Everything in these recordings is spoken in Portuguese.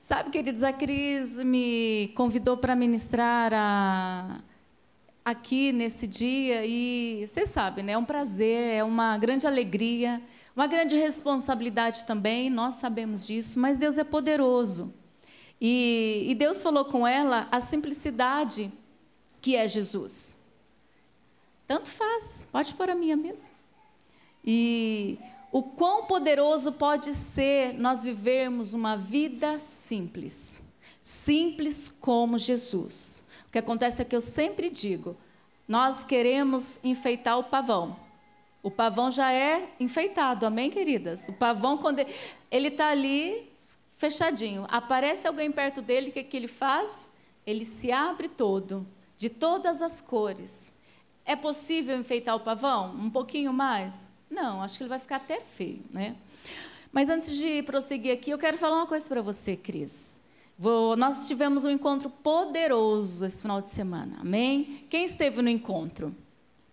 Sabe, queridos, a Cris me convidou para ministrar aqui nesse dia e vocês sabem, né? É um prazer, é uma grande alegria, uma grande responsabilidade também, nós sabemos disso, mas Deus é poderoso. E Deus falou com ela a simplicidade que é Jesus. Tanto faz, pode pôr a minha mesmo. E o quão poderoso pode ser nós vivermos uma vida simples. Simples como Jesus. O que acontece é que eu sempre digo, nós queremos enfeitar o pavão. O pavão já é enfeitado, amém, queridas? O pavão, quando ele está ali, fechadinho, aparece alguém perto dele, o que ele faz? Ele se abre todo, de todas as cores. É possível enfeitar o pavão? Um pouquinho mais? Não, acho que ele vai ficar até feio, né? Mas antes de prosseguir aqui, eu quero falar uma coisa para você, Cris. Nós tivemos um encontro poderoso esse final de semana, amém? Quem esteve no encontro?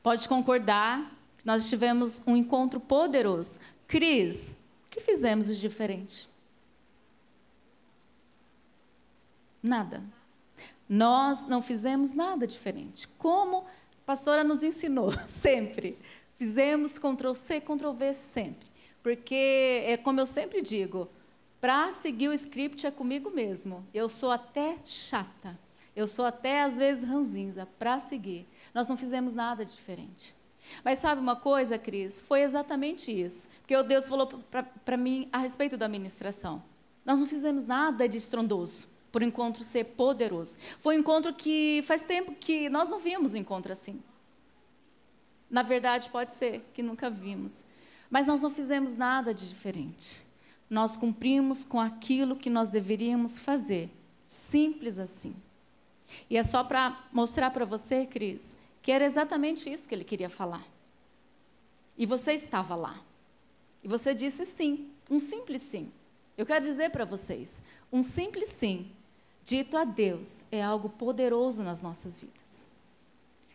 Pode concordar que nós tivemos um encontro poderoso. Cris, o que fizemos de diferente? Nada. Nós não fizemos nada diferente. Como a pastora nos ensinou, sempre. Fizemos Ctrl+C, Ctrl+V sempre. Porque, como eu sempre digo, para seguir o script é comigo mesmo. Eu sou até chata. Eu sou até, às vezes, ranzinza para seguir. Nós não fizemos nada diferente. Mas sabe uma coisa, Cris? Foi exatamente isso. Porque o Deus falou para mim a respeito da ministração. Nós não fizemos nada de estrondoso, por encontro ser poderoso. Foi um encontro que faz tempo que nós não vimos um encontro assim. Na verdade, pode ser que nunca vimos. Mas nós não fizemos nada de diferente. Nós cumprimos com aquilo que nós deveríamos fazer. Simples assim. E é só para mostrar para você, Cris, que era exatamente isso que ele queria falar. E você estava lá. E você disse sim, um simples sim. Eu quero dizer para vocês, um simples sim, dito a Deus, é algo poderoso nas nossas vidas.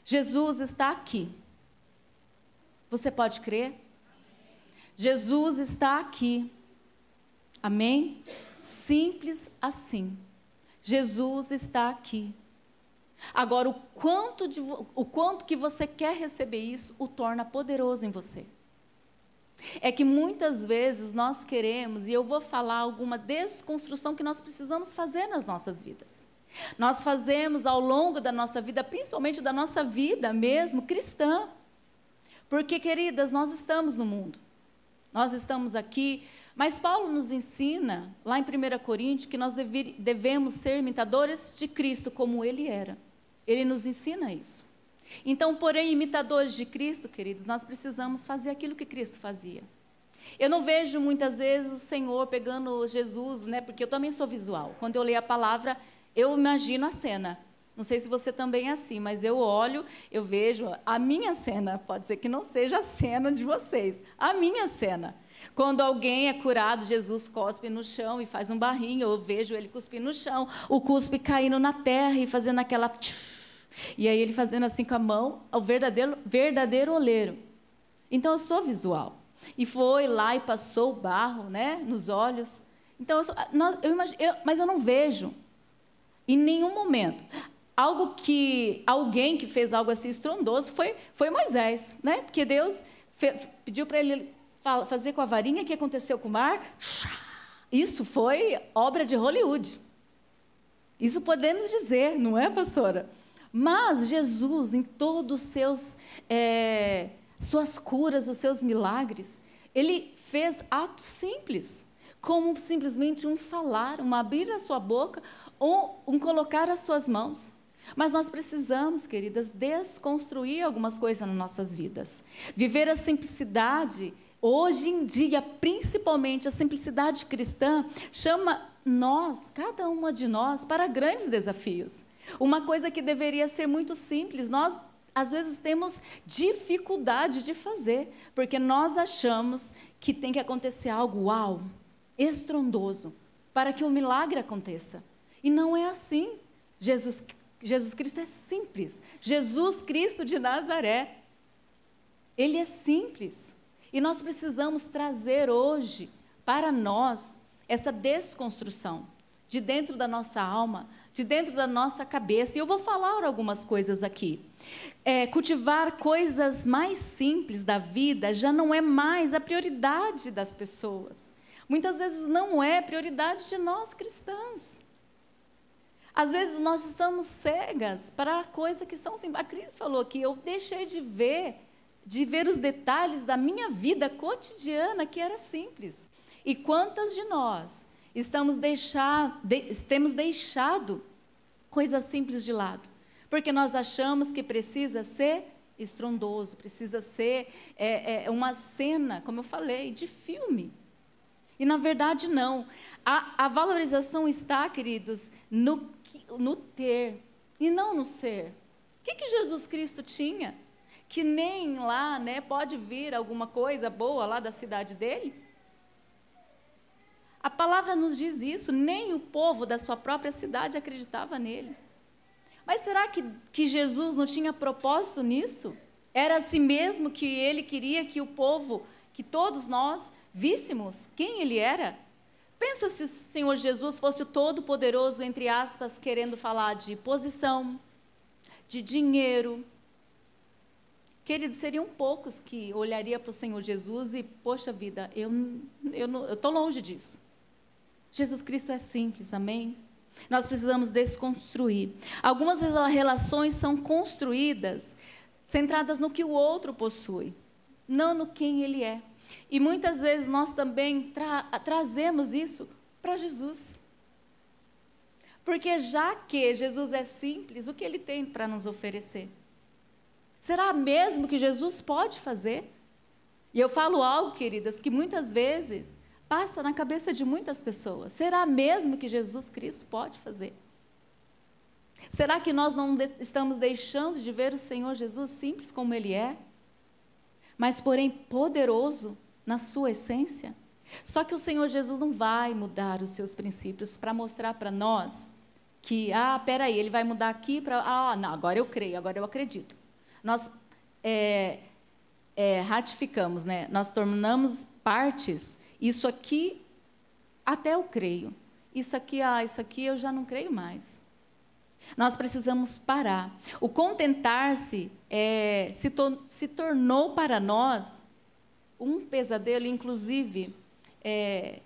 Jesus está aqui. Você pode crer? Jesus está aqui. Amém? Simples assim. Jesus está aqui. Agora, o quanto que você quer receber isso, o torna poderoso em você. É que muitas vezes nós queremos, e eu vou falar alguma desconstrução que nós precisamos fazer nas nossas vidas. Nós fazemos ao longo da nossa vida, principalmente da nossa vida mesmo, cristã. Porque, queridas, nós estamos no mundo. Nós estamos aqui, mas Paulo nos ensina, lá em 1 Coríntios, que nós devemos ser imitadores de Cristo, como Ele era. Ele nos ensina isso. Então, porém, imitadores de Cristo, queridos, nós precisamos fazer aquilo que Cristo fazia. Eu não vejo muitas vezes o Senhor pegando Jesus, né? Porque eu também sou visual. Quando eu leio a palavra, eu imagino a cena. Não sei se você também é assim, mas eu olho, eu vejo a minha cena. Pode ser que não seja a cena de vocês, a minha cena. Quando alguém é curado, Jesus cospe no chão e faz um barrinho, eu vejo ele cuspir no chão, o cuspe caindo na terra e fazendo aquela... E aí ele fazendo assim com a mão, o verdadeiro oleiro. Então eu sou visual. E foi lá e passou o barro, né, nos olhos. Então, mas eu não vejo em nenhum momento. Alguém que fez algo assim estrondoso foi Moisés, né? Porque Deus pediu para ele fazer com a varinha. O que aconteceu com o mar? Isso foi obra de Hollywood. Isso podemos dizer, não é, pastora? Mas Jesus, em todos os suas curas, os seus milagres, ele fez atos simples, como simplesmente um falar, um abrir a sua boca, ou um colocar as suas mãos. Mas nós precisamos, queridas, desconstruir algumas coisas nas nossas vidas. Viver a simplicidade, hoje em dia, principalmente a simplicidade cristã, chama nós, cada uma de nós, para grandes desafios. Uma coisa que deveria ser muito simples, nós às vezes temos dificuldade de fazer, porque nós achamos que tem que acontecer algo, uau, estrondoso, para que o milagre aconteça. E não é assim. Jesus Cristo é simples. Jesus Cristo de Nazaré, Ele é simples. E nós precisamos trazer hoje para nós essa desconstrução de dentro da nossa alma, de dentro da nossa cabeça. E eu vou falar algumas coisas aqui. Cultivar coisas mais simples da vida já não é mais a prioridade das pessoas. Muitas vezes não é prioridade de nós cristãs. Às vezes nós estamos cegas para coisas que são simples. A Cris falou aqui, eu deixei de ver os detalhes da minha vida cotidiana que era simples. E quantas de nós temos deixado coisas simples de lado? Porque nós achamos que precisa ser estrondoso, precisa ser uma cena, como eu falei, de filme. E, na verdade, não. A valorização está, queridos, no ter e não no ser. O que Jesus Cristo tinha? Que nem lá, né, pode vir alguma coisa boa lá da cidade dele? A palavra nos diz isso, nem o povo da sua própria cidade acreditava nele. Mas será que Jesus não tinha propósito nisso? Era assim mesmo que ele queria que o povo, que todos nós víssemos quem ele era? Pensa se o Senhor Jesus fosse o todo-poderoso, entre aspas, querendo falar de posição, de dinheiro. Queridos, seriam poucos que olhariam para o Senhor Jesus e, poxa vida, eu estou longe disso. Jesus Cristo é simples, amém? Nós precisamos desconstruir. Algumas relações são construídas centradas no que o outro possui, não no quem ele é. E muitas vezes nós também trazemos isso para Jesus. Porque já que Jesus é simples, o que ele tem para nos oferecer? Será mesmo que Jesus pode fazer? E eu falo algo, queridas, que muitas vezes passa na cabeça de muitas pessoas. Será mesmo que Jesus Cristo pode fazer? Será que nós não estamos deixando de ver o Senhor Jesus simples como Ele é? Mas, porém, poderoso na sua essência? Só que o Senhor Jesus não vai mudar os seus princípios para mostrar para nós que, peraí, Ele vai mudar aqui para... não, agora eu creio, agora eu acredito. Nós ratificamos, né? Nós tornamos partes. Isso aqui, até eu creio. Isso aqui eu já não creio mais. Nós precisamos parar. O contentar-se se tornou para nós um pesadelo, inclusive, é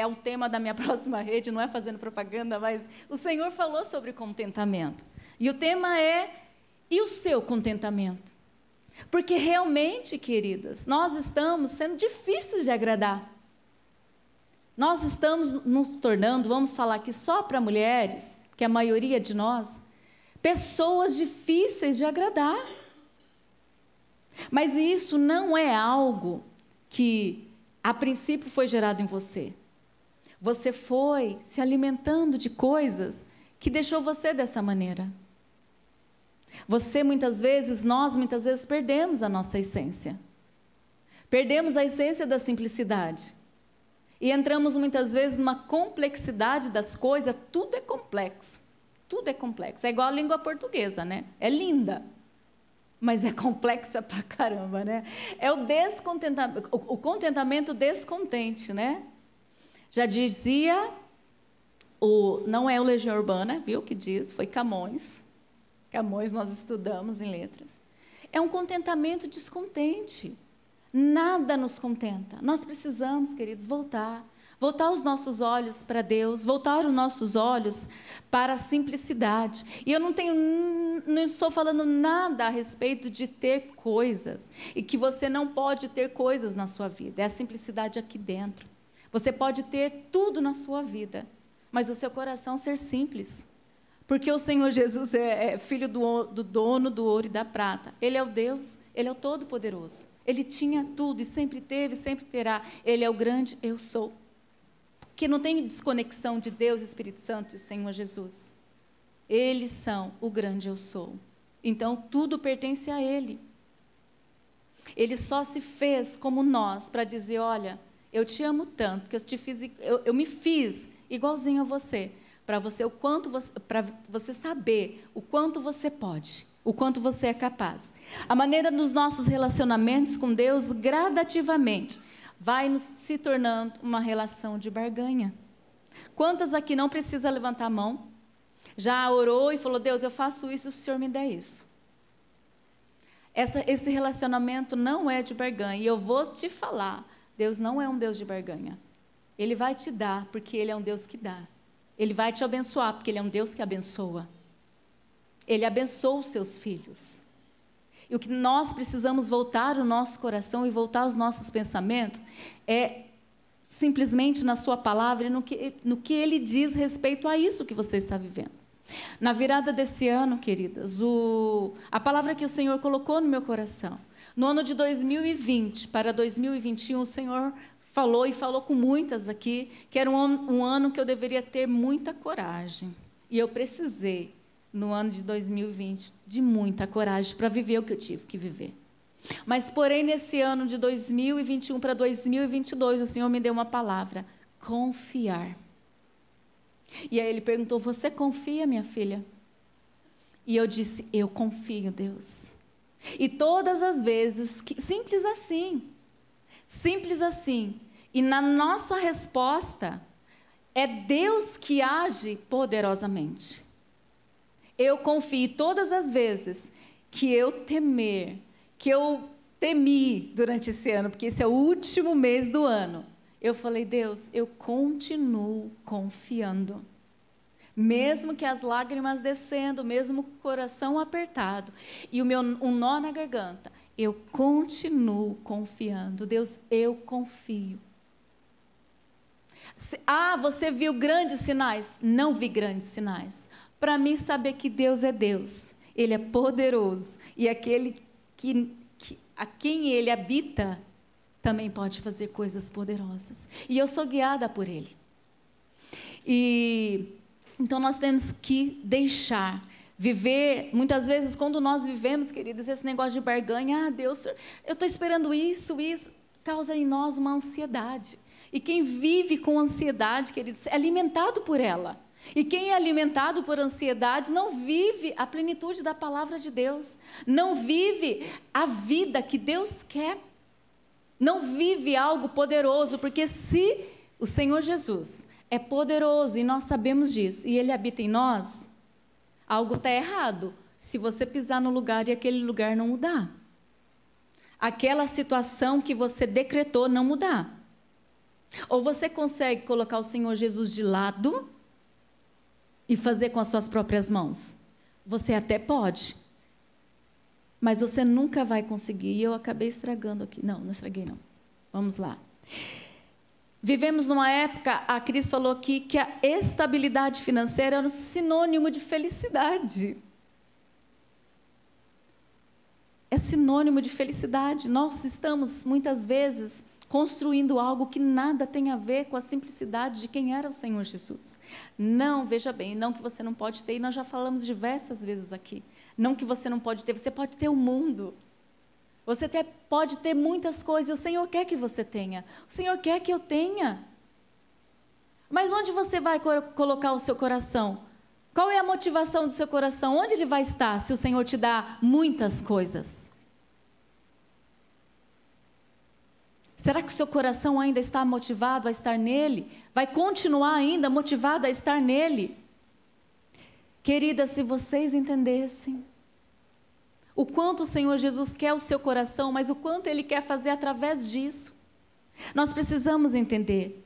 o tema da minha próxima rede, não é fazendo propaganda, mas o Senhor falou sobre contentamento. E o tema e o seu contentamento? Porque realmente, queridas, nós estamos sendo difíceis de agradar. Nós estamos nos tornando, vamos falar aqui só para mulheres, que a maioria de nós, pessoas difíceis de agradar. Mas isso não é algo que, a princípio, foi gerado em você. Você foi se alimentando de coisas que deixou você dessa maneira. Nós muitas vezes perdemos a nossa essência. Perdemos a essência da simplicidade. E entramos muitas vezes numa complexidade das coisas, tudo é complexo. Tudo é complexo. É igual a língua portuguesa, né? É linda, mas é complexa pra caramba, né? É o descontentamento, o contentamento descontente, né? Já dizia, não é o Legião Urbana, viu, que diz, foi Camões. Camões nós estudamos em letras. É um contentamento descontente. Nada nos contenta. Nós precisamos, queridos, voltar os nossos olhos para Deus, voltar os nossos olhos para a simplicidade. E eu não estou falando nada a respeito de ter coisas, e que você não pode ter coisas na sua vida. É a simplicidade aqui dentro. Você pode ter tudo na sua vida, mas o seu coração ser simples. Porque o Senhor Jesus é filho do dono do ouro e da prata. Ele é o Deus, Ele é o Todo-Poderoso. Ele tinha tudo e sempre teve, sempre terá. Ele é o grande eu sou. Porque não tem desconexão de Deus, Espírito Santo e o Senhor Jesus. Eles são o grande eu sou. Então, tudo pertence a Ele. Ele só se fez como nós para dizer, olha, eu te amo tanto, que eu me fiz igualzinho a você. Para você saber o quanto você pode, o quanto você é capaz. A maneira dos nossos relacionamentos com Deus, gradativamente, vai se tornando uma relação de barganha. Quantas aqui não precisa levantar a mão? Já orou e falou, Deus, eu faço isso se o Senhor me der isso. Esse relacionamento não é de barganha. E eu vou te falar, Deus não é um Deus de barganha. Ele vai te dar, porque Ele é um Deus que dá. Ele vai te abençoar, porque Ele é um Deus que abençoa. Ele abençoa os seus filhos. E o que nós precisamos voltar o nosso coração e voltar os nossos pensamentos é simplesmente na sua palavra e no que Ele diz respeito a isso que você está vivendo. Na virada desse ano, queridas, a palavra que o Senhor colocou no meu coração, no ano de 2020 para 2021, o Senhor falou e falou com muitas aqui, que era um ano que eu deveria ter muita coragem. E eu precisei, no ano de 2020, de muita coragem para viver o que eu tive que viver. Mas, porém, nesse ano de 2021 para 2022, o Senhor me deu uma palavra: confiar. E aí Ele perguntou, você confia, minha filha? E eu disse, eu confio, Deus. E todas as vezes, simples assim, e na nossa resposta, é Deus que age poderosamente. Eu confio. Todas as vezes que eu temi durante esse ano, porque esse é o último mês do ano, eu falei, Deus, eu continuo confiando. Mesmo que as lágrimas descendo, mesmo com o coração apertado e um nó na garganta, eu continuo confiando. Deus, eu confio. Você viu grandes sinais? Não vi grandes sinais. Para mim, saber que Deus é Deus, Ele é poderoso, e aquele a quem Ele habita também pode fazer coisas poderosas. E eu sou guiada por Ele. Então, nós temos que deixar viver. Muitas vezes, quando nós vivemos, queridos, esse negócio de barganha, Deus, eu estou esperando isso, causa em nós uma ansiedade. E quem vive com ansiedade, queridos, é alimentado por ela. E quem é alimentado por ansiedade não vive a plenitude da palavra de Deus, não vive a vida que Deus quer, não vive algo poderoso, porque se o Senhor Jesus é poderoso e nós sabemos disso, e Ele habita em nós, algo está errado se você pisar no lugar e aquele lugar não mudar. Aquela situação que você decretou não mudar. Ou você consegue colocar o Senhor Jesus de lado e fazer com as suas próprias mãos? Você até pode, mas você nunca vai conseguir. E eu acabei estragando aqui. Não estraguei não. Vamos lá. Vivemos numa época, a Cris falou aqui, que a estabilidade financeira era um sinônimo de felicidade. É sinônimo de felicidade. Nós estamos, muitas vezes, construindo algo que nada tem a ver com a simplicidade de quem era o Senhor Jesus. Não, veja bem, não que você não pode ter, e nós já falamos diversas vezes aqui, não que você não pode ter, você pode ter o mundo, você até pode ter muitas coisas, o Senhor quer que você tenha, o Senhor quer que eu tenha, mas onde você vai colocar o seu coração? Qual é a motivação do seu coração? Onde ele vai estar se o Senhor te dá muitas coisas? Será que o seu coração ainda está motivado a estar nele? Vai continuar ainda motivado a estar nele? Querida, se vocês entendessem o quanto o Senhor Jesus quer o seu coração, mas o quanto Ele quer fazer através disso. Nós precisamos entender.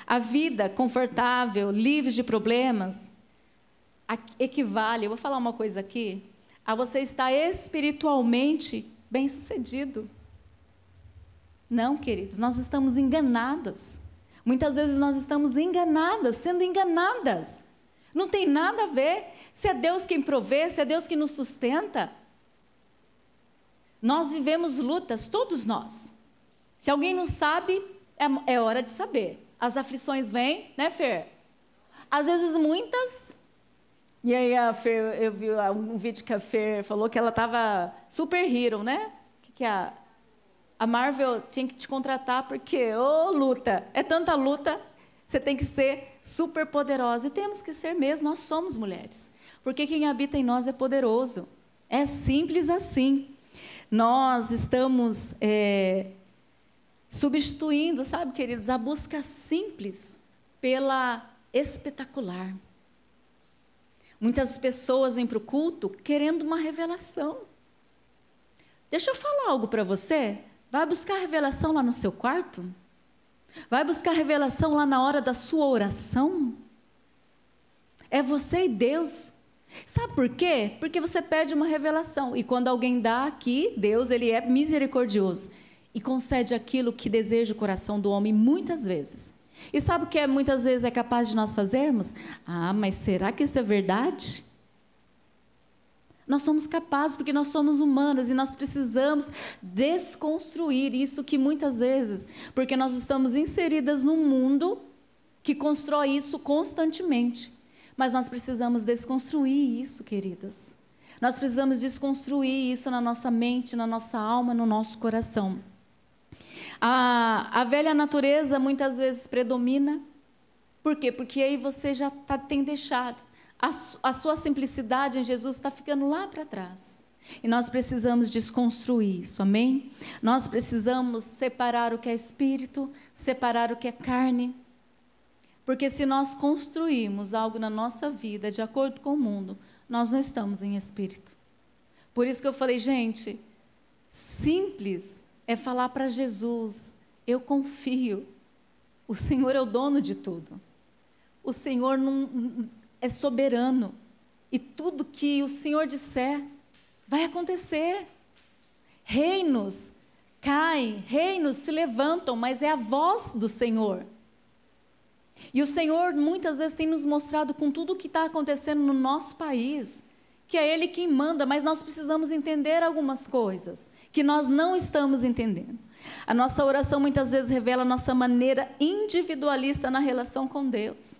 A vida confortável, livre de problemas, equivale, eu vou falar uma coisa aqui, a você estar espiritualmente bem-sucedido. Não, queridos, nós estamos enganadas. Muitas vezes nós estamos enganadas, sendo enganadas. Não tem nada a ver. Se é Deus quem provê, se é Deus que nos sustenta. Nós vivemos lutas, todos nós. Se alguém não sabe, é hora de saber. As aflições vêm, né, Fer? Às vezes muitas. E aí a Fer, eu vi um vídeo que a Fer falou que ela estava super hero, né? Que a Marvel tinha que te contratar porque, luta, é tanta luta, você tem que ser super poderosa. E temos que ser mesmo, nós somos mulheres. Porque quem habita em nós é poderoso. É simples assim. Nós estamos substituindo, sabe, queridos, a busca simples pela espetacular. Muitas pessoas vêm para o culto querendo uma revelação. Deixa eu falar algo para você. Vai buscar revelação lá no seu quarto? Vai buscar revelação lá na hora da sua oração? É você e Deus. Sabe por quê? Porque você pede uma revelação. E quando alguém dá aqui, Deus, Ele é misericordioso. E concede aquilo que deseja o coração do homem muitas vezes. E sabe o que muitas vezes é capaz de nós fazermos? Ah, mas será que isso é verdade? Nós somos capazes porque nós somos humanas e nós precisamos desconstruir isso que muitas vezes, porque nós estamos inseridas num mundo que constrói isso constantemente. Mas nós precisamos desconstruir isso, queridas. Nós precisamos desconstruir isso na nossa mente, na nossa alma, no nosso coração. A velha natureza muitas vezes predomina. Por quê? Porque aí você já tem deixado. A sua simplicidade em Jesus está ficando lá para trás. E nós precisamos desconstruir isso, amém? Nós precisamos separar o que é espírito, separar o que é carne. Porque se nós construirmos algo na nossa vida de acordo com o mundo, nós não estamos em espírito. Por isso que eu falei, gente, simples é falar para Jesus, eu confio, o Senhor é o dono de tudo. O Senhor não é soberano e tudo que o Senhor disser vai acontecer. Reinos caem, reinos se levantam, mas é a voz do Senhor. E o Senhor muitas vezes tem nos mostrado com tudo o que está acontecendo no nosso país, que é Ele quem manda, mas nós precisamos entender algumas coisas que nós não estamos entendendo. A nossa oração muitas vezes revela a nossa maneira individualista na relação com Deus.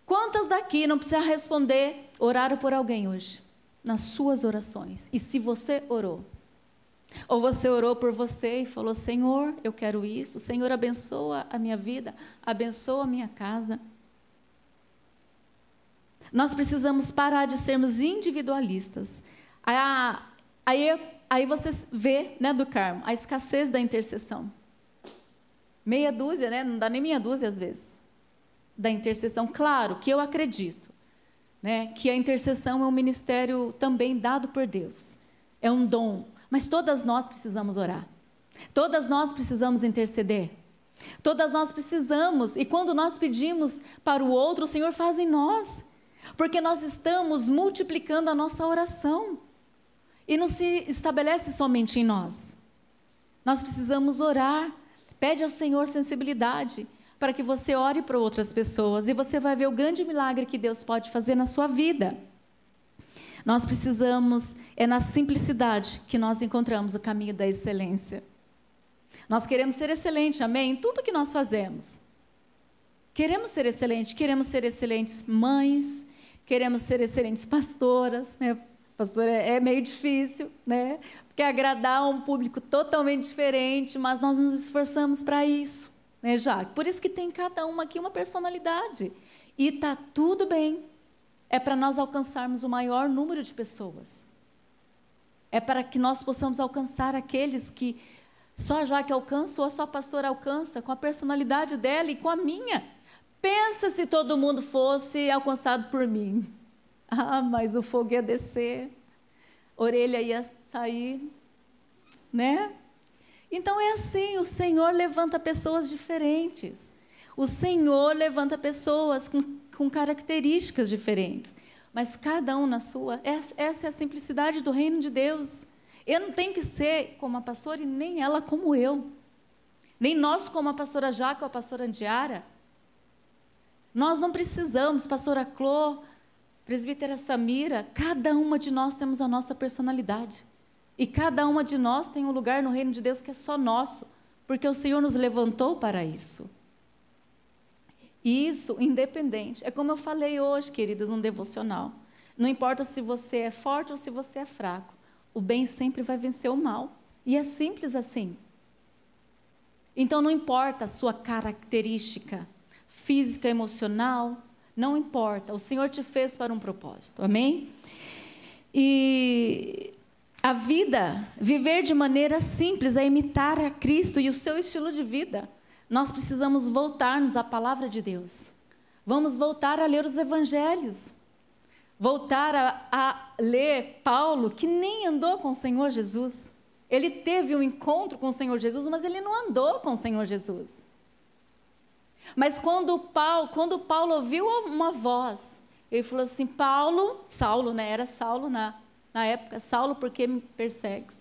Quantas daqui não precisa responder, oraram por alguém hoje, nas suas orações? E se você orou? Ou você orou por você e falou, Senhor, eu quero isso, Senhor, abençoa a minha vida, abençoa a minha casa. Nós precisamos parar de sermos individualistas. Aí você vê, né, do Carmo, a escassez da intercessão. Meia dúzia, né? Não dá nem meia dúzia às vezes. Da intercessão, claro que eu acredito, né, que a intercessão é um ministério também dado por Deus, é um dom, mas todas nós precisamos orar, todas nós precisamos interceder, todas nós precisamos, e quando nós pedimos para o outro, o Senhor faz em nós, porque nós estamos multiplicando a nossa oração, e não se estabelece somente em nós, nós precisamos orar, pede ao Senhor sensibilidade, para que você ore para outras pessoas, e você vai ver o grande milagre que Deus pode fazer na sua vida. Nós precisamos, é na simplicidade que nós encontramos o caminho da excelência. Nós queremos ser excelente, amém? Em tudo que nós fazemos. Queremos ser excelentes mães, queremos ser excelentes pastoras, né? Pastora é meio difícil, né? Porque agradar um público totalmente diferente, mas nós nos esforçamos para isso. Né, Jaque? Por isso que tem cada uma aqui uma personalidade. E está tudo bem. É para nós alcançarmos o maior número de pessoas. É para que nós possamos alcançar aqueles que só a Jaque alcança ou a sua pastora alcança, com a personalidade dela e com a minha. Pensa se todo mundo fosse alcançado por mim. Ah, mas o fogo ia descer, a orelha ia sair, né? Então é assim, o Senhor levanta pessoas diferentes. O Senhor levanta pessoas com características diferentes. Mas cada um na sua, essa é a simplicidade do reino de Deus. Eu não tenho que ser como a pastora e nem ela como eu. Nem nós como a pastora Jaque ou a pastora Andiara. Nós não precisamos, pastora Clô, presbítera Samira, cada uma de nós temos a nossa personalidade. E cada uma de nós tem um lugar no reino de Deus que é só nosso, porque o Senhor nos levantou para isso. E isso, independente. É como eu falei hoje, queridas, no devocional. Não importa se você é forte ou se você é fraco. O bem sempre vai vencer o mal. E é simples assim. Então, não importa a sua característica física, emocional, não importa. O Senhor te fez para um propósito. Amém? E a vida, viver de maneira simples, é imitar a Cristo e o seu estilo de vida. Nós precisamos voltar-nos à palavra de Deus. Vamos voltar a ler os evangelhos. Voltar a ler Paulo, que nem andou com o Senhor Jesus. Ele teve um encontro com o Senhor Jesus, mas ele não andou com o Senhor Jesus. Mas quando Paulo ouviu uma voz, ele falou assim, Saulo, né? Era Saulo na época, Saulo, por que me persegues?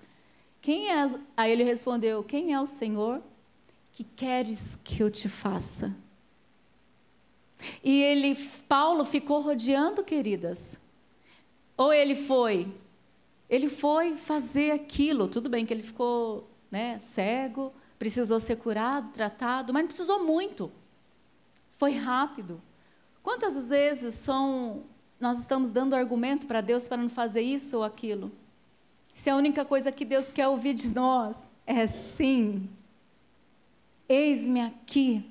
Quem é? Aí ele respondeu, quem é o Senhor que queres que eu te faça? E Paulo ficou rodeando, queridas. Ou ele foi fazer aquilo. Tudo bem que ele ficou, né, cego, precisou ser curado, tratado, mas não precisou muito. Foi rápido. Quantas vezes nós estamos dando argumento para Deus para não fazer isso ou aquilo? Se a única coisa que Deus quer ouvir de nós é sim, eis-me aqui.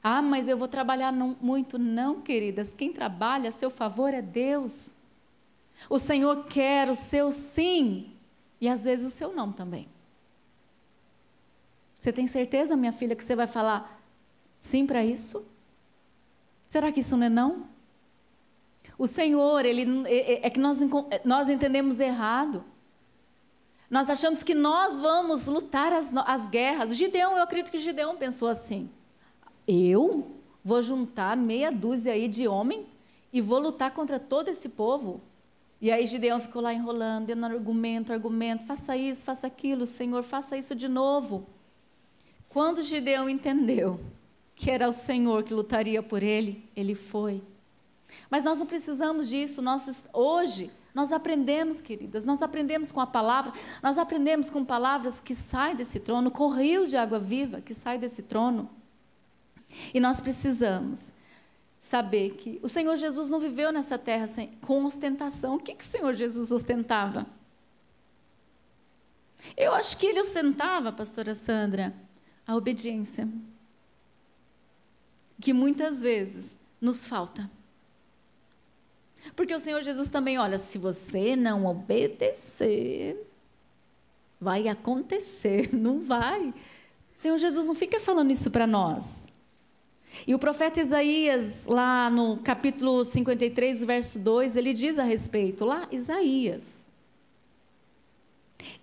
Ah, mas eu vou trabalhar muito. Não, queridas, quem trabalha a seu favor é Deus. O Senhor quer o seu sim e às vezes o seu não também. Você tem certeza, minha filha, que você vai falar sim para isso? Será que isso não é não? O Senhor, é que nós entendemos errado. Nós achamos que nós vamos lutar as guerras. Eu acredito que Gideão pensou assim, eu vou juntar meia dúzia aí de homem e vou lutar contra todo esse povo. E aí Gideão ficou lá enrolando, dando argumento, faça isso, faça aquilo, Senhor, faça isso de novo. Quando Gideão entendeu que era o Senhor que lutaria por ele, ele foi. Mas nós não precisamos disso. Hoje, nós aprendemos, queridas, nós aprendemos com a palavra, nós aprendemos com palavras que saem desse trono, com rios de água viva que saem desse trono. E nós precisamos saber que o Senhor Jesus não viveu nessa terra com ostentação. O que o Senhor Jesus ostentava? Eu acho que ele ostentava, pastora Sandra, a obediência, que muitas vezes nos falta. Porque o Senhor Jesus também, olha, se você não obedecer, vai acontecer, não vai. O Senhor Jesus não fica falando isso para nós. E o profeta Isaías, lá no capítulo 53, verso 2, ele diz a respeito, lá, Isaías.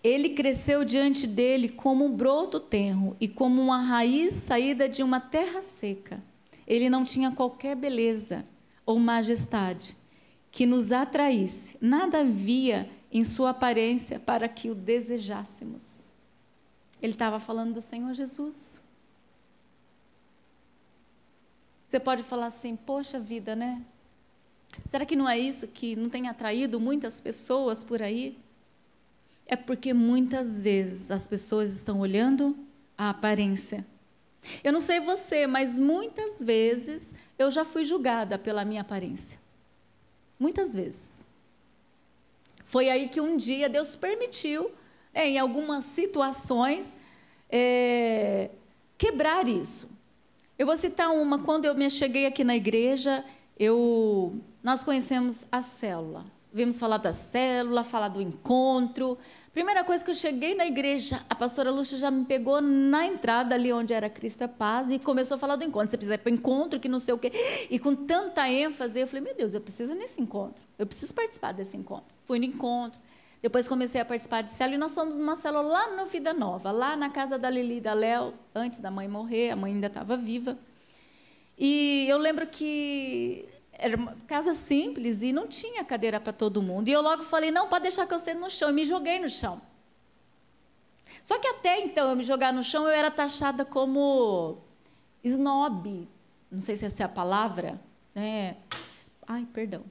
Ele cresceu diante dele como um broto tenro e como uma raiz saída de uma terra seca. Ele não tinha qualquer beleza ou majestade que nos atraísse. Nada havia em sua aparência para que o desejássemos. Ele estava falando do Senhor Jesus. Você pode falar assim, poxa vida, né? Será que não é isso que não tem atraído muitas pessoas por aí? É porque muitas vezes as pessoas estão olhando a aparência. Eu não sei você, mas muitas vezes eu já fui julgada pela minha aparência. Muitas vezes. Foi aí que um dia Deus permitiu, em algumas situações, quebrar isso. Eu vou citar uma. Quando eu me cheguei aqui na igreja, nós conhecemos a célula. Vimos falar da célula, falar do encontro. Primeira coisa que eu cheguei na igreja, a pastora Lúcia já me pegou na entrada, ali onde era Cristo Paz, e começou a falar do encontro. Você precisa ir para o encontro, que não sei o quê. E com tanta ênfase, eu falei, meu Deus, eu preciso ir nesse encontro. Eu preciso participar desse encontro. Fui no encontro. Depois comecei a participar de célula, e nós fomos numa célula lá no Vida Nova, lá na casa da Lili e da Léo, antes da mãe morrer, a mãe ainda estava viva. E eu lembro que era uma casa simples e não tinha cadeira para todo mundo. E eu logo falei, não, pode deixar que eu sente no chão. E me joguei no chão. Só que até então eu me jogar no chão, eu era taxada como snob. Não sei se essa é a palavra. Ai, perdão.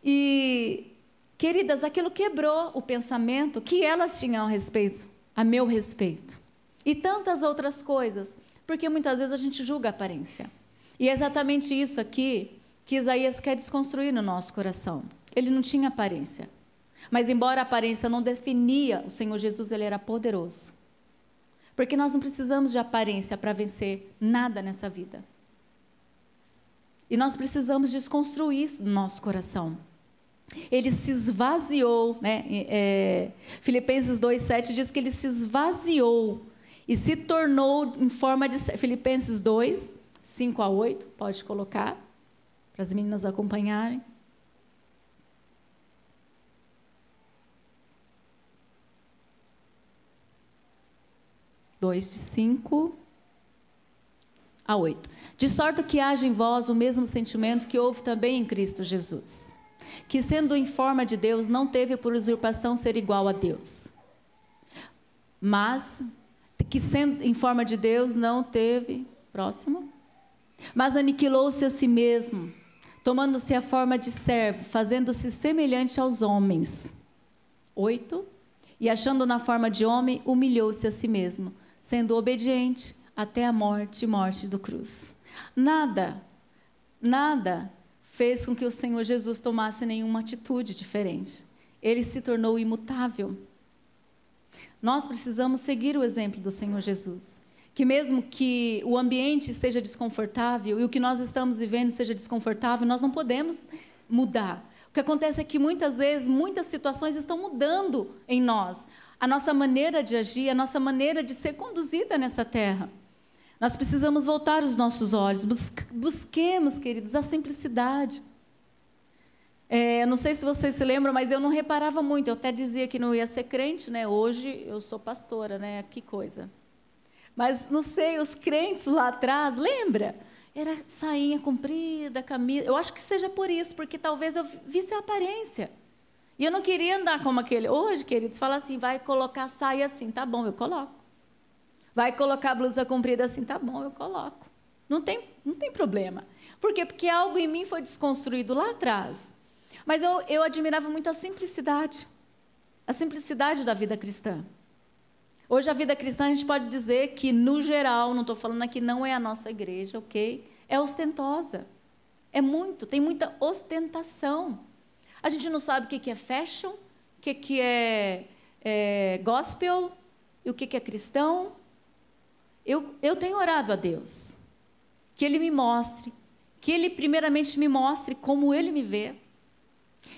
E, queridas, aquilo quebrou o pensamento que elas tinham a meu respeito. E tantas outras coisas. Porque muitas vezes a gente julga a aparência. E é exatamente isso aqui que Isaías quer desconstruir no nosso coração. Ele não tinha aparência. Mas embora a aparência não definia o Senhor Jesus, ele era poderoso. Porque nós não precisamos de aparência para vencer nada nessa vida. E nós precisamos desconstruir isso no nosso coração. Ele se esvaziou, né? Filipenses 2,7 diz que ele se esvaziou e se tornou em forma de... Filipenses 2, 5 a 8, pode colocar, para as meninas acompanharem. De 5 a 8. De sorte que haja em vós o mesmo sentimento que houve também em Cristo Jesus, que sendo em forma de Deus, não teve por usurpação ser igual a Deus, mas que sendo em forma de Deus, não teve, próximo, mas aniquilou-se a si mesmo, tomando-se a forma de servo, fazendo-se semelhante aos homens. 8. E achando na forma de homem, humilhou-se a si mesmo, sendo obediente até a morte, morte do cruz. Nada fez com que o Senhor Jesus tomasse nenhuma atitude diferente. Ele se tornou imutável. Nós precisamos seguir o exemplo do Senhor Jesus, que mesmo que o ambiente esteja desconfortável e o que nós estamos vivendo seja desconfortável, nós não podemos mudar. O que acontece é que muitas vezes, muitas situações estão mudando em nós. A nossa maneira de agir, a nossa maneira de ser conduzida nessa terra. Nós precisamos voltar os nossos olhos, busquemos, queridos, a simplicidade. Não sei se vocês se lembram, mas eu não reparava muito, eu até dizia que não ia ser crente, né? Hoje eu sou pastora, né? Que coisa. Mas, não sei, os crentes lá atrás, lembra? Era sainha comprida, camisa, eu acho que seja por isso, porque talvez eu visse a aparência. E eu não queria andar como aquele. Hoje, queridos, fala assim, vai colocar saia assim, tá bom, eu coloco. Vai colocar blusa comprida assim, tá bom, eu coloco. Não tem problema. Por quê? Porque algo em mim foi desconstruído lá atrás. Mas eu admirava muito a simplicidade da vida cristã. Hoje a vida cristã a gente pode dizer que, no geral, não estou falando aqui, não é a nossa igreja, ok? É ostentosa. Tem muita ostentação. A gente não sabe o que é fashion, o que é gospel e o que é cristão. Eu tenho orado a Deus, que Ele me mostre, que Ele primeiramente me mostre como Ele me vê,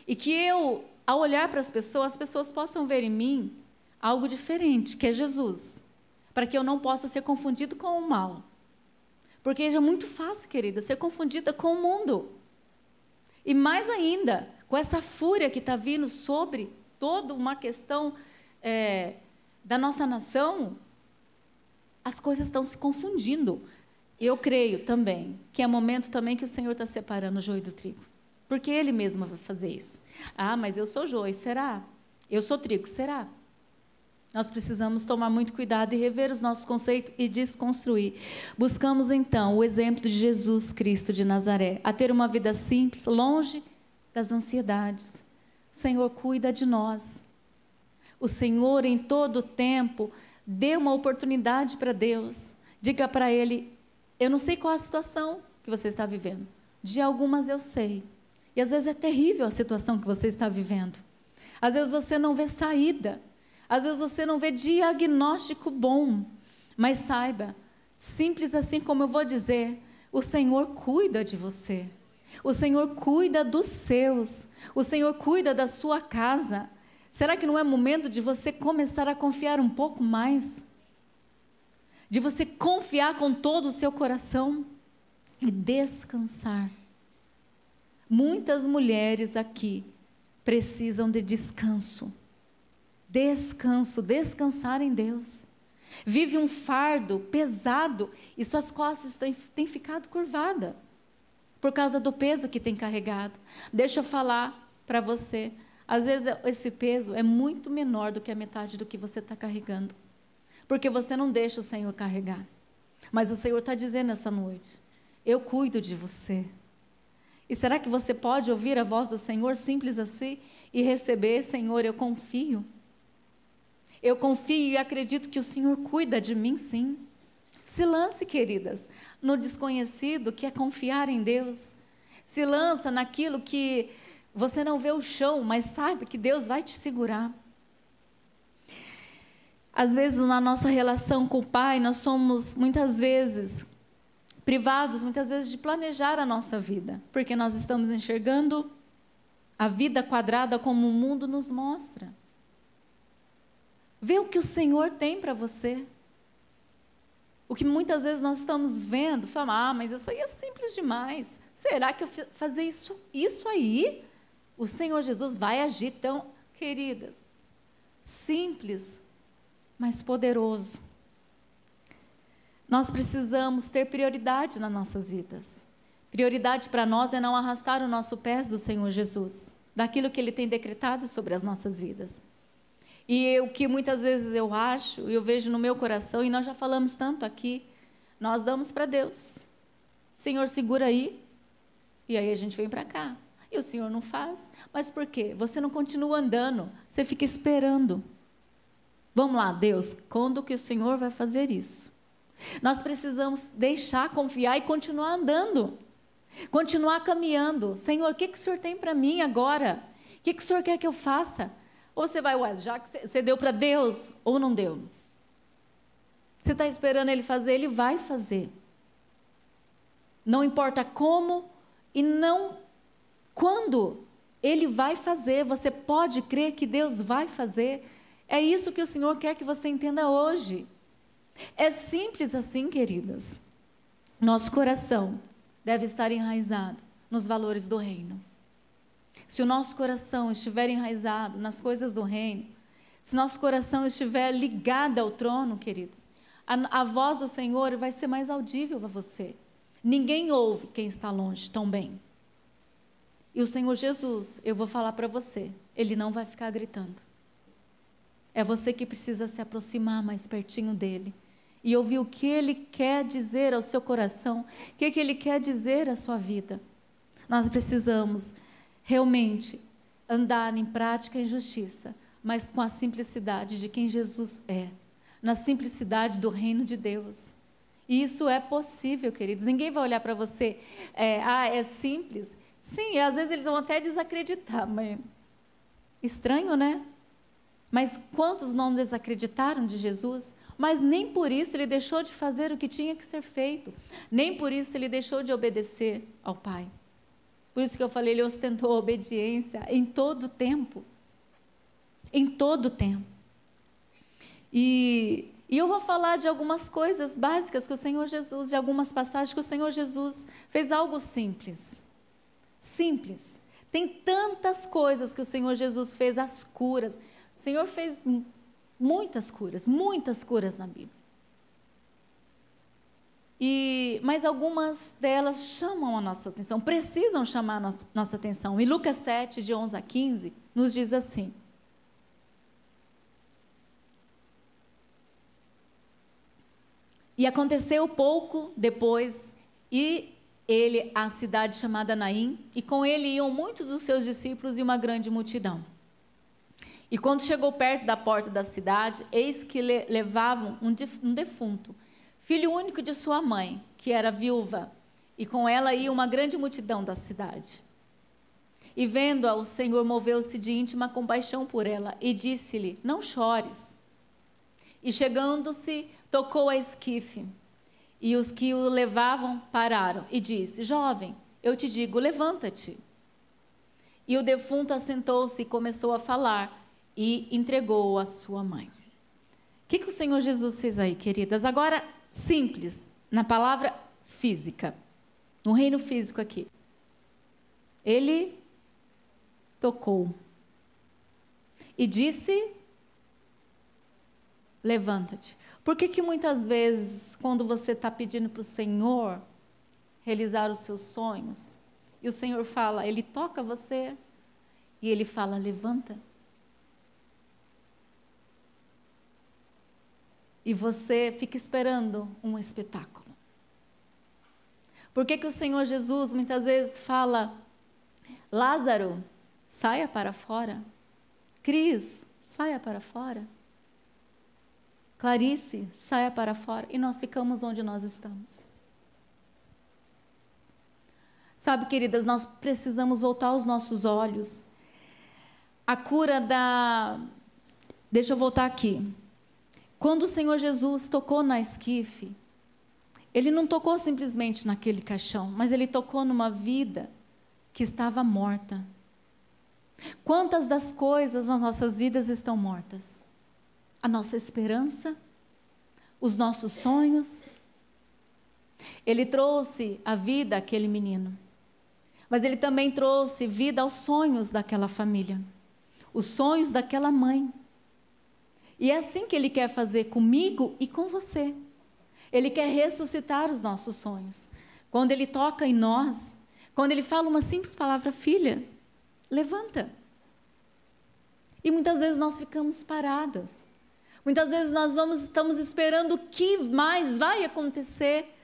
e que eu, ao olhar para as pessoas possam ver em mim algo diferente, que é Jesus, para que eu não possa ser confundido com o mal. Porque é muito fácil, querida, ser confundida com o mundo. E mais ainda, com essa fúria que está vindo sobre toda uma questão da nossa nação, as coisas estão se confundindo. Eu creio também que é momento também que o Senhor está separando o joio do trigo. Porque Ele mesmo vai fazer isso. Ah, mas eu sou joio, será? Eu sou trigo, será? Nós precisamos tomar muito cuidado e rever os nossos conceitos e desconstruir. Buscamos, então, o exemplo de Jesus Cristo de Nazaré, a ter uma vida simples, longe das ansiedades. O Senhor cuida de nós. O Senhor, em todo o tempo, dê uma oportunidade para Deus. Diga para Ele, eu não sei qual a situação que você está vivendo. De algumas eu sei. E às vezes é terrível a situação que você está vivendo. Às vezes você não vê saída. Às vezes você não vê diagnóstico bom. Mas saiba, simples assim como eu vou dizer, o Senhor cuida de você. O Senhor cuida dos seus. O Senhor cuida da sua casa. Será que não é momento de você começar a confiar um pouco mais? De você confiar com todo o seu coração e descansar. Muitas mulheres aqui precisam de descanso. Descansar em Deus. Vive um fardo pesado e suas costas têm ficado curvadas por causa do peso que tem carregado. Deixa eu falar para você, às vezes esse peso é muito menor do que a metade do que você está carregando, porque você não deixa o Senhor carregar. Mas o Senhor está dizendo essa noite, eu cuido de você. E será que você pode ouvir a voz do Senhor simples assim e receber, Senhor, eu confio. Eu confio e acredito que o Senhor cuida de mim, sim. Se lance, queridas, no desconhecido, que é confiar em Deus. Se lança naquilo que você não vê o chão, mas sabe que Deus vai te segurar. Às vezes, na nossa relação com o Pai, nós somos, muitas vezes, privados, muitas vezes, de planejar a nossa vida, porque nós estamos enxergando a vida quadrada como o mundo nos mostra. Vê o que o Senhor tem para você. O que muitas vezes nós estamos vendo, falamos, mas isso aí é simples demais. Será que eu fazer isso aí, o Senhor Jesus vai agir tão, queridas, simples, mas poderoso. Nós precisamos ter prioridade nas nossas vidas. Prioridade para nós é não arrastar o nosso pé do Senhor Jesus, daquilo que Ele tem decretado sobre as nossas vidas. E o que muitas vezes eu acho, e eu vejo no meu coração, e nós já falamos tanto aqui, nós damos para Deus. Senhor, segura aí, e aí a gente vem para cá. E o Senhor não faz. Mas por quê? Você não continua andando, você fica esperando. Vamos lá, Deus, quando que o Senhor vai fazer isso? Nós precisamos deixar, confiar e continuar andando. Continuar caminhando. Senhor, o que o Senhor tem para mim agora? O que o Senhor quer que eu faça? Ou você vai, já que você deu para Deus, ou não deu? Você está esperando Ele fazer, Ele vai fazer. Não importa como e não quando Ele vai fazer, você pode crer que Deus vai fazer. É isso que o Senhor quer que você entenda hoje. É simples assim, queridas. Nosso coração deve estar enraizado nos valores do reino. Se o nosso coração estiver enraizado nas coisas do reino, se nosso coração estiver ligado ao trono, queridos, a voz do Senhor vai ser mais audível a você. Ninguém ouve quem está longe tão bem. E o Senhor Jesus, eu vou falar para você, Ele não vai ficar gritando. É você que precisa se aproximar mais pertinho dEle e ouvir o que Ele quer dizer ao seu coração, o que Ele quer dizer à sua vida. Nós precisamos realmente andar em prática e justiça, mas com a simplicidade de quem Jesus é, na simplicidade do reino de Deus. E isso é possível, queridos. Ninguém vai olhar para você, é simples. Sim, às vezes eles vão até desacreditar, mas estranho, né? Mas quantos não desacreditaram de Jesus? Mas nem por isso Ele deixou de fazer o que tinha que ser feito. Nem por isso Ele deixou de obedecer ao Pai. Por isso que eu falei, Ele ostentou a obediência em todo o tempo. Em todo o tempo. E eu vou falar de algumas coisas básicas que o Senhor Jesus, de algumas passagens que o Senhor Jesus fez algo simples. Simples. Tem tantas coisas que o Senhor Jesus fez, as curas. O Senhor fez muitas curas na Bíblia. Mas algumas delas chamam a nossa atenção, precisam chamar a nossa atenção. E Lucas 7, de 11 a 15, nos diz assim: E aconteceu pouco depois, e ele à cidade chamada Naim, e com ele iam muitos dos seus discípulos e uma grande multidão. E quando chegou perto da porta da cidade, eis que levavam um defunto, filho único de sua mãe, que era viúva, e com ela ia uma grande multidão da cidade. E vendo-a, o Senhor moveu-se de íntima compaixão por ela, e disse-lhe: Não chores. E chegando-se, tocou a esquife, e os que o levavam pararam, e disse: Jovem, eu te digo, levanta-te. E o defunto assentou-se e começou a falar, e entregou-o à sua mãe. O que o Senhor Jesus fez aí, queridas? Agora, simples, na palavra física, no reino físico aqui. Ele tocou e disse: levanta-te. Por que muitas vezes, quando você está pedindo para o Senhor realizar os seus sonhos, e o Senhor fala, Ele toca você, e Ele fala, levanta. E você fica esperando um espetáculo. Por que o Senhor Jesus muitas vezes fala, Lázaro, saia para fora. Cris, saia para fora. Clarice, saia para fora. E nós ficamos onde nós estamos. Sabe, queridas, nós precisamos voltar os nossos olhos. A cura da... Deixa eu voltar aqui. Quando o Senhor Jesus tocou na esquife, Ele não tocou simplesmente naquele caixão, mas Ele tocou numa vida que estava morta. Quantas das coisas nas nossas vidas estão mortas? A nossa esperança, os nossos sonhos. Ele trouxe a vida àquele menino, mas ele também trouxe vida aos sonhos daquela família, os sonhos daquela mãe. E é assim que ele quer fazer comigo e com você. Ele quer ressuscitar os nossos sonhos. Quando ele toca em nós, quando ele fala uma simples palavra, filha, levanta. E muitas vezes nós ficamos paradas. Muitas vezes nós estamos esperando o que mais vai acontecer,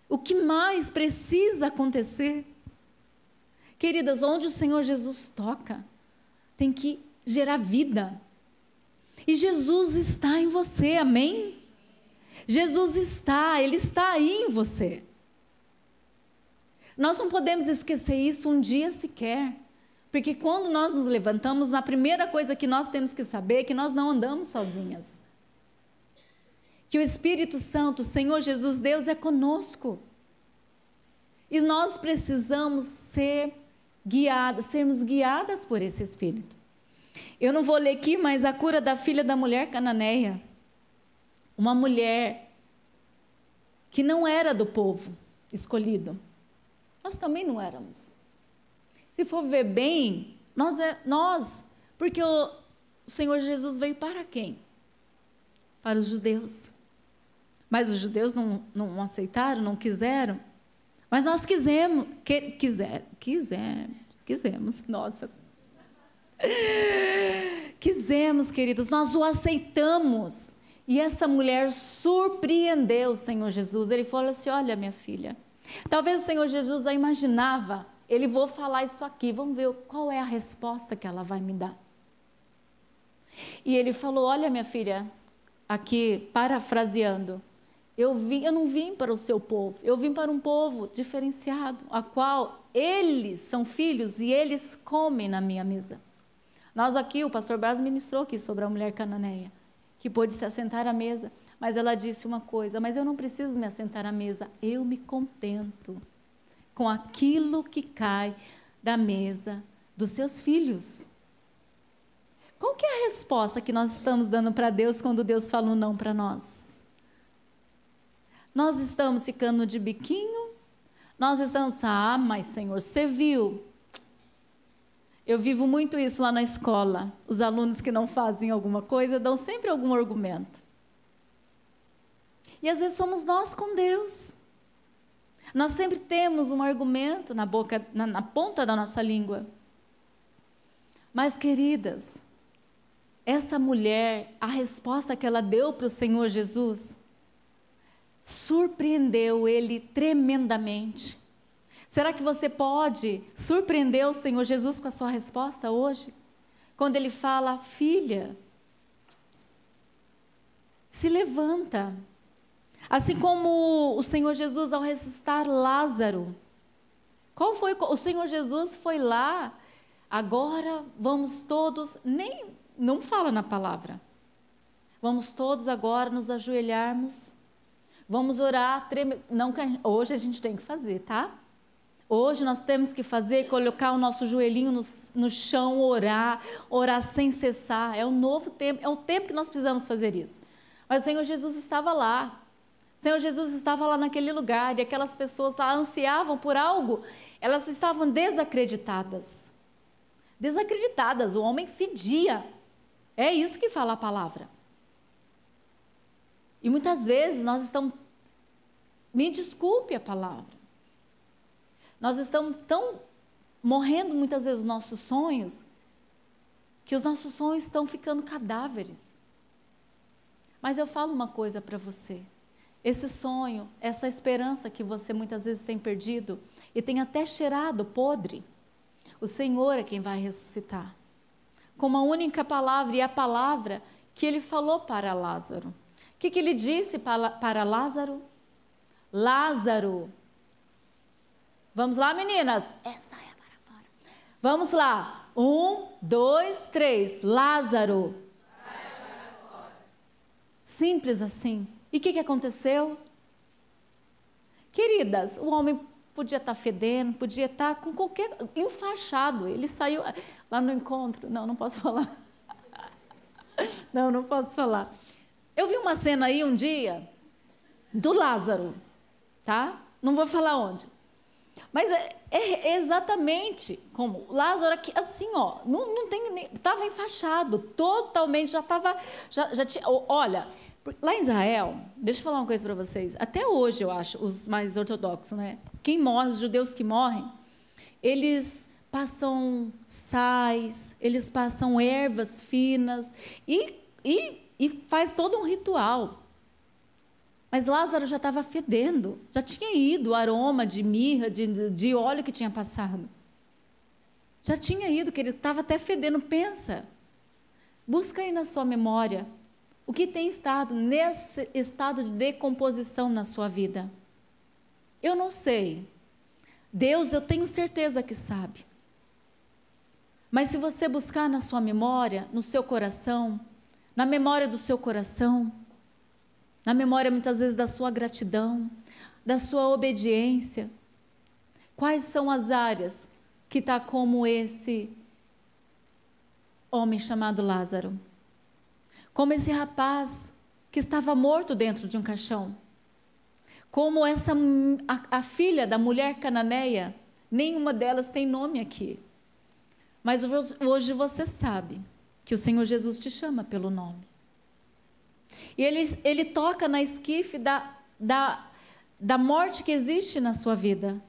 o que mais precisa acontecer. Queridas, onde o Senhor Jesus toca, tem que gerar vida. E Jesus está em você, amém? Jesus está, Ele está aí em você. Nós não podemos esquecer isso um dia sequer. Porque quando nós nos levantamos, a primeira coisa que nós temos que saber é que nós não andamos sozinhas. Que o Espírito Santo, o Senhor Jesus, Deus é conosco. E nós precisamos sermos guiadas por esse Espírito. Eu não vou ler aqui, mas a cura da filha da mulher cananeia. Uma mulher que não era do povo escolhido. Nós também não éramos. Se for ver bem, porque o Senhor Jesus veio para quem? Para os judeus. Mas os judeus não aceitaram, não quiseram. Mas nós quisemos, nossa. Quisemos, queridos, nós o aceitamos. E essa mulher surpreendeu o Senhor Jesus. Ele falou assim, olha minha filha, talvez o Senhor Jesus já imaginava, vou falar isso aqui, vamos ver qual é a resposta que ela vai me dar. E ele falou, olha minha filha, aqui parafraseando, eu não vim para o seu povo, eu vim para um povo diferenciado, a qual eles são filhos e eles comem na minha mesa. Nós aqui, o pastor Braz ministrou aqui sobre a mulher cananeia, que pôde se assentar à mesa, mas ela disse uma coisa, mas eu não preciso me assentar à mesa, eu me contento com aquilo que cai da mesa dos seus filhos. Qual que é a resposta que nós estamos dando para Deus quando Deus fala um não para nós? Nós estamos ficando de biquinho? Nós estamos, mas Senhor, você viu? Eu vivo muito isso lá na escola. Os alunos que não fazem alguma coisa dão sempre algum argumento. E às vezes somos nós com Deus. Nós sempre temos um argumento na boca, na ponta da nossa língua. Mas, queridas, essa mulher, a resposta que ela deu para o Senhor Jesus, surpreendeu ele tremendamente. Será que você pode surpreender o Senhor Jesus com a sua resposta hoje? Quando ele fala, filha, se levanta. Assim como o Senhor Jesus ao ressuscitar Lázaro. Qual foi? O Senhor Jesus foi lá, agora vamos todos, não fala na palavra. Vamos todos agora nos ajoelharmos, vamos orar, hoje a gente tem que fazer, tá? Hoje nós temos que fazer, colocar o nosso joelhinho no chão, orar sem cessar. É um novo tempo, é o tempo que nós precisamos fazer isso. Mas o Senhor Jesus estava lá. O Senhor Jesus estava lá naquele lugar e aquelas pessoas lá ansiavam por algo, elas estavam desacreditadas. Desacreditadas, o homem fedia. É isso que fala a palavra. E muitas vezes nós estamos, me desculpe a palavra, nós estamos tão morrendo muitas vezes os nossos sonhos, que os nossos sonhos estão ficando cadáveres. Mas eu falo uma coisa para você, esse sonho, essa esperança que você muitas vezes tem perdido, e tem até cheirado podre, o Senhor é quem vai ressuscitar, com uma única palavra, e a palavra que Ele falou para Lázaro. O que Ele disse para Lázaro? Lázaro, vamos lá meninas, essa é para fora, vamos lá, 1, 2, 3, Lázaro, simples assim. E o que aconteceu? Queridas, o homem podia estar fedendo, podia estar com qualquer, enfaixado, ele saiu lá no encontro, não posso falar, não posso falar. Eu vi uma cena aí um dia, do Lázaro, tá? Não vou falar onde. Mas é exatamente como Lázaro aqui, assim, ó, não tem, estava enfaixado, totalmente, já tinha, olha, lá em Israel, deixa eu falar uma coisa para vocês, até hoje eu acho, os mais ortodoxos, né? Quem morre, os judeus que morrem, eles passam sais, eles passam ervas finas e faz todo um ritual. Mas Lázaro já estava fedendo, já tinha ido o aroma de mirra, de óleo que tinha passado. Já tinha ido, que ele estava até fedendo. Pensa, busca aí na sua memória o que tem estado nesse estado de decomposição na sua vida. Eu não sei, Deus eu tenho certeza que sabe. Mas se você buscar na sua memória, no seu coração, na memória do seu coração, na memória muitas vezes da sua gratidão, da sua obediência, quais são as áreas que está como esse homem chamado Lázaro? Como esse rapaz que estava morto dentro de um caixão? Como a filha da mulher cananeia? Nenhuma delas tem nome aqui. Mas hoje você sabe que o Senhor Jesus te chama pelo nome. E ele toca na esquife da morte que existe na sua vida.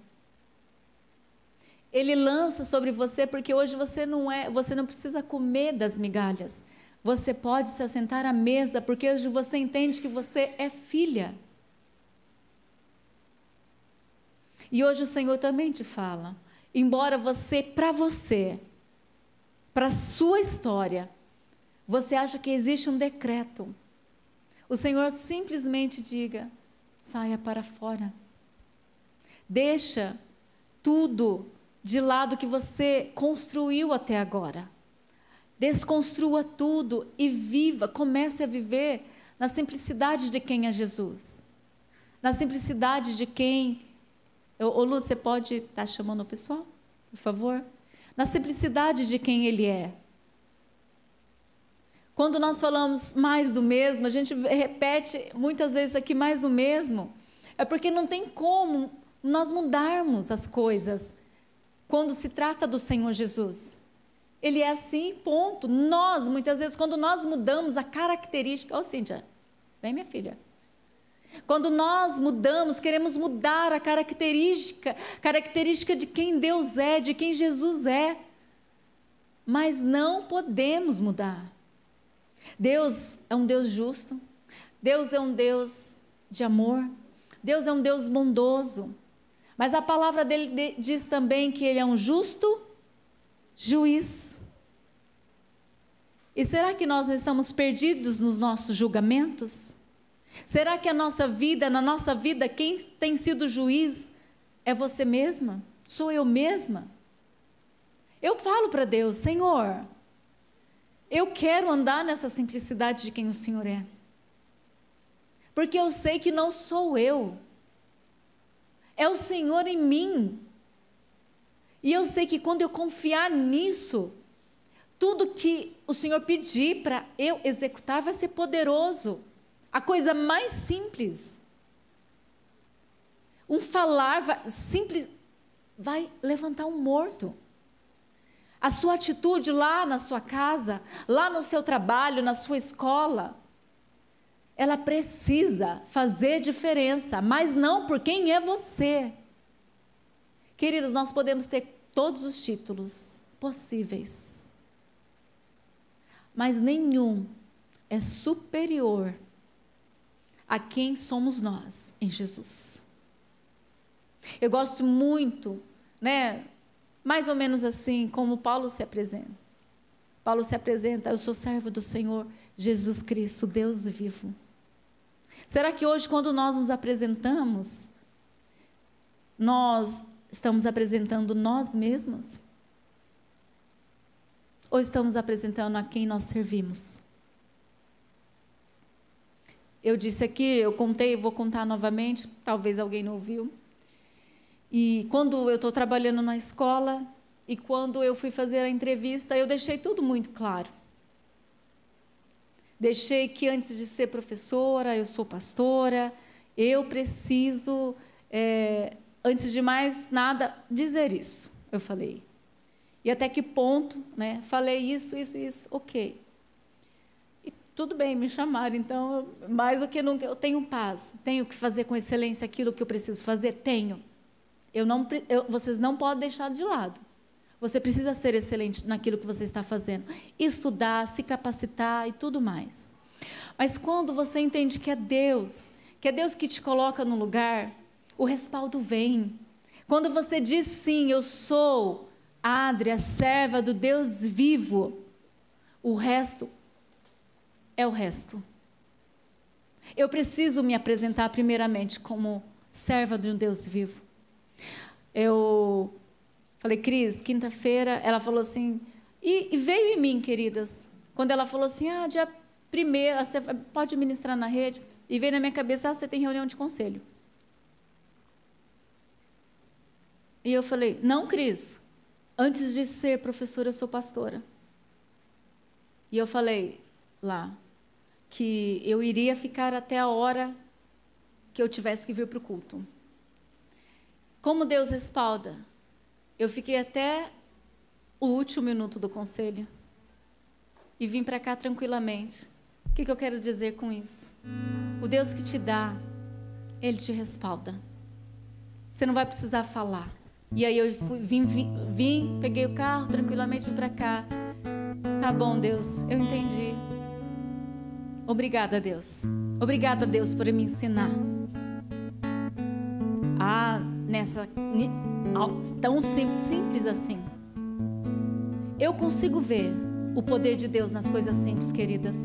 Ele lança sobre você, porque hoje você não precisa comer das migalhas. Você pode se assentar à mesa, porque hoje você entende que você é filha. E hoje o Senhor também te fala, embora para a sua história, você acha que existe um decreto, o Senhor simplesmente diga, saia para fora. Deixa tudo de lado que você construiu até agora. Desconstrua tudo e viva, comece a viver na simplicidade de quem é Jesus. Na simplicidade de quem... Ô Lu, você pode estar chamando o pessoal, por favor? Na simplicidade de quem Ele é. Quando nós falamos mais do mesmo, a gente repete muitas vezes aqui mais do mesmo, é porque não tem como nós mudarmos as coisas quando se trata do Senhor Jesus. Ele é assim, ponto. Nós, muitas vezes, quando nós mudamos a característica... Ô, Cíntia, vem minha filha. Quando nós mudamos, queremos mudar a característica de quem Deus é, de quem Jesus é. Mas não podemos mudar. Deus é um Deus justo, Deus é um Deus de amor, Deus é um Deus bondoso, mas a palavra dele diz também que Ele é um justo juiz. E será que nós estamos perdidos nos nossos julgamentos? Será que na nossa vida, quem tem sido juiz é você mesma? Sou eu mesma? Eu falo para Deus, Senhor, eu quero andar nessa simplicidade de quem o Senhor é. Porque eu sei que não sou eu. É o Senhor em mim. E eu sei que quando eu confiar nisso, tudo que o Senhor pedir para eu executar vai ser poderoso. A coisa mais simples. Um falar simples vai levantar um morto. A sua atitude lá na sua casa, lá no seu trabalho, na sua escola, ela precisa fazer diferença, mas não por quem é você. Queridos, nós podemos ter todos os títulos possíveis, mas nenhum é superior a quem somos nós em Jesus. Eu gosto muito, né? Mais ou menos assim como Paulo se apresenta. Paulo se apresenta, eu sou servo do Senhor Jesus Cristo, Deus vivo. Será que hoje, quando nós nos apresentamos, nós estamos apresentando nós mesmos? Ou estamos apresentando a quem nós servimos? Eu disse aqui, eu contei, vou contar novamente, talvez alguém não ouviu. E quando eu estou trabalhando na escola, e quando eu fui fazer a entrevista, eu deixei tudo muito claro. Deixei que antes de ser professora, eu sou pastora, eu preciso, antes de mais nada, dizer isso. Eu falei. E até que ponto, né? Falei isso, ok. E tudo bem, me chamaram, então, mais do que nunca, eu tenho paz. Tenho que fazer com excelência aquilo que eu preciso fazer? Tenho. Vocês não podem deixar de lado. Você precisa ser excelente naquilo que você está fazendo. Estudar, se capacitar e tudo mais. Mas quando você entende que é Deus que te coloca no lugar, o respaldo vem. Quando você diz sim, eu sou Adria, serva do Deus vivo, o resto é o resto. Eu preciso me apresentar primeiramente como serva de um Deus vivo. Eu falei, Cris, quinta-feira, ela falou assim, e veio em mim, queridas, quando ela falou assim, dia 1º, você pode ministrar na rede, e veio na minha cabeça, você tem reunião de conselho. E eu falei, não, Cris, antes de ser professora, eu sou pastora. E eu falei lá, que eu iria ficar até a hora que eu tivesse que vir para o culto. Como Deus respalda? Eu fiquei até o último minuto do conselho e vim para cá tranquilamente. O que eu quero dizer com isso? O Deus que te dá, Ele te respalda. Você não vai precisar falar. E aí eu vim, peguei o carro tranquilamente, vim para cá. Tá bom, Deus, eu entendi. Obrigada, Deus. Obrigada, Deus, por me ensinar. Tão simples assim. Eu consigo ver o poder de Deus nas coisas simples, queridas.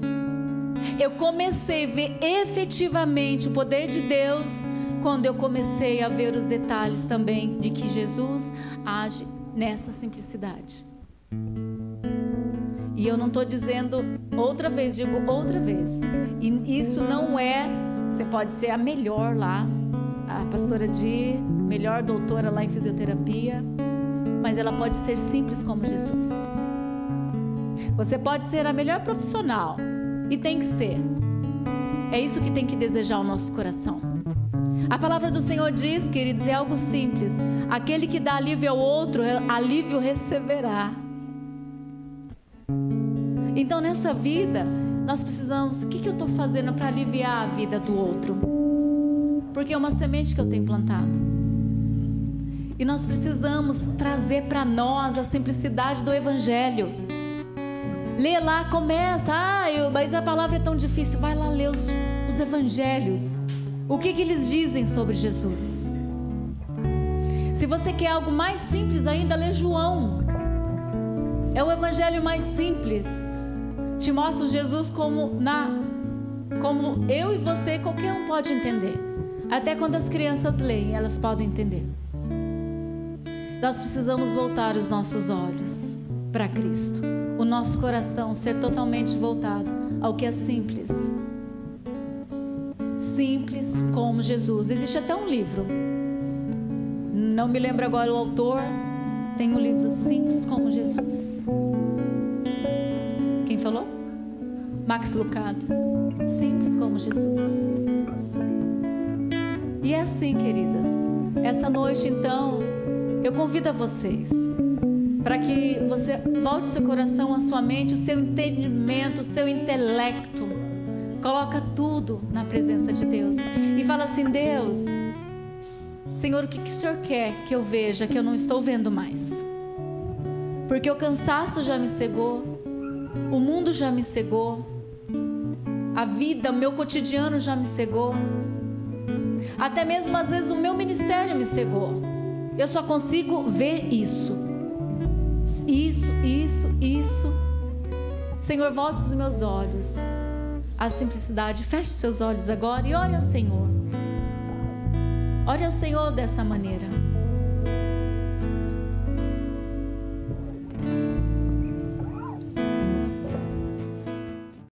Eu comecei a ver efetivamente o poder de Deus quando eu comecei a ver os detalhes também de que Jesus age nessa simplicidade. E eu não estou dizendo outra vez, digo outra vez. E isso não é, você pode ser a melhor lá, a pastora Di, melhor doutora lá em fisioterapia, mas ela pode ser simples como Jesus. Você pode ser a melhor profissional, e tem que ser. É isso que tem que desejar o nosso coração. A palavra do Senhor diz, queridos, é algo simples. Aquele que dá alívio ao outro, alívio receberá. Então nessa vida, nós precisamos, o que eu estou fazendo para aliviar a vida do outro? Porque é uma semente que eu tenho plantado. E nós precisamos trazer para nós a simplicidade do Evangelho. Lê lá, começa, mas a palavra é tão difícil. Vai lá ler os Evangelhos. O que eles dizem sobre Jesus? Se você quer algo mais simples ainda, lê João. É o Evangelho mais simples. Te mostra Jesus como eu e você, qualquer um pode entender. Até quando as crianças leem, elas podem entender. Nós precisamos voltar os nossos olhos para Cristo. O nosso coração ser totalmente voltado ao que é simples. Simples como Jesus. Existe até um livro. Não me lembro agora o autor. Tem um livro, Simples como Jesus. Quem falou? Max Lucado. Simples como Jesus. E é assim, queridas. Essa noite, então, eu convido a vocês para que você volte o seu coração, a sua mente, o seu entendimento, o seu intelecto. Coloca tudo na presença de Deus. E fala assim, Deus, Senhor, o que o Senhor quer que eu veja que eu não estou vendo mais? Porque o cansaço já me cegou, o mundo já me cegou, a vida, o meu cotidiano já me cegou, até mesmo às vezes o meu ministério me cegou. Eu só consigo ver isso. Senhor, volte os meus olhos à simplicidade. Feche os seus olhos agora e ore ao Senhor. Ore ao Senhor dessa maneira.